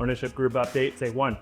Ownership group update, say one.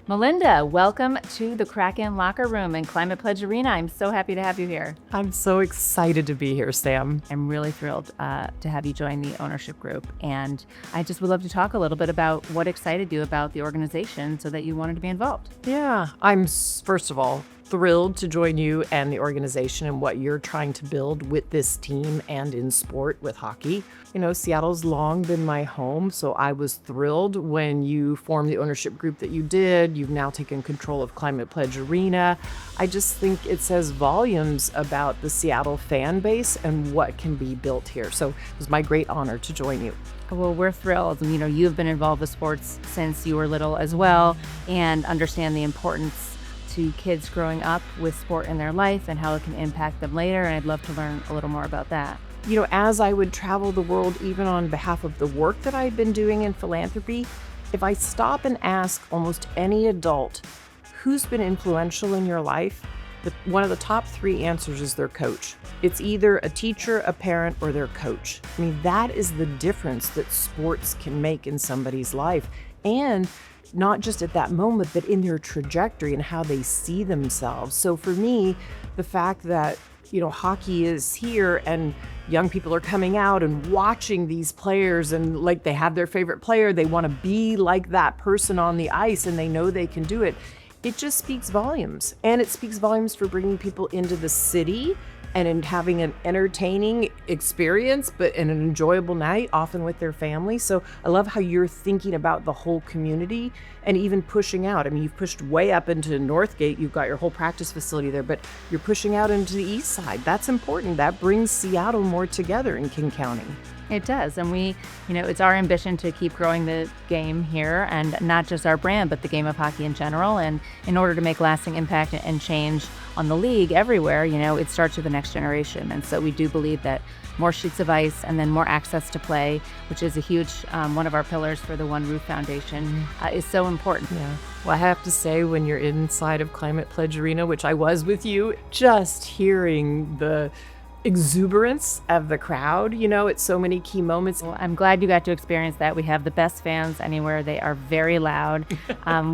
Melinda, welcome to the Kraken locker room and Climate Pledge Arena. I'm so happy to have you here. I'm so excited to be here, Sam. I'm really thrilled to have you join the ownership group. And I just would love to talk a little bit about what excited you about the organization so that you wanted to be involved. Yeah, I'm, first of all, thrilled to join you and the organization and what you're trying to build with this team and in sport with hockey. You know, Seattle's long been my home, so I was thrilled when you formed the ownership group that you did. You've now taken control of Climate Pledge Arena. I just think it says volumes about the Seattle fan base and what can be built here. So it was my great honor to join you. Well, we're thrilled. You know, you've been involved with sports since you were little as well and understand the importance to kids growing up with sport in their life and how it can impact them later. And I'd love to learn a little more about that. You know, as I would travel the world, even on behalf of the work that I've been doing in philanthropy, if I stop and ask almost any adult who's been influential in your life, one of the top three answers is their coach. It's either a teacher, a parent, or their coach. I mean, that is the difference that sports can make in somebody's life. And not just at that moment, but in their trajectory and how they see themselves. So for me, the fact that, you know, hockey is here and young people are coming out and watching these players and like they have their favorite player, they want to be like that person on the ice and they know they can do it. It just speaks volumes. And it speaks volumes for bringing people into the city and in having an entertaining experience, but in an enjoyable night, often with their family. So I love how you're thinking about the whole community and even pushing out. I mean, you've pushed way up into Northgate. You've got your whole practice facility there, but you're pushing out into the east side. That's important. That brings Seattle more together in King County. It does. And we, you know, it's our ambition to keep growing the game here and not just our brand, but the game of hockey in general. And in order to make lasting impact and change on the league everywhere, you know, it starts with the next generation. And so we do believe that more sheets of ice and then more access to play, which is a huge one of our pillars for the One Roof Foundation, is so important. Yeah. Well, I have to say, when you're inside of Climate Pledge Arena, which I was with you, just hearing the exuberance of the crowd, you know, at so many key moments. Well, I'm glad you got to experience that. We have the best fans anywhere. They are very loud.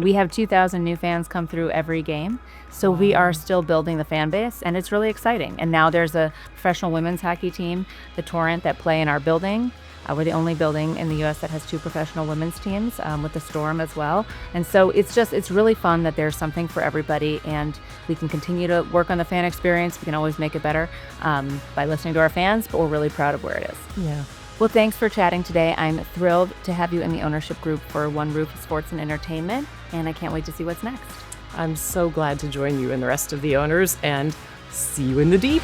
We have 2,000 new fans come through every game. So we are still building the fan base, and it's really exciting. And now there's a professional women's hockey team, the Torrent, that play in our building. We're the only building in the U.S. that has two professional women's teams, with the Storm as well. And so it's really fun that there's something for everybody, and we can continue to work on the fan experience. We can always make it better by listening to our fans, but we're really proud of where it is. Yeah. Well, thanks for chatting today. I'm thrilled to have you in the ownership group for One Roof Sports and Entertainment, and I can't wait to see what's next. I'm so glad to join you and the rest of the owners, and see you in the deep.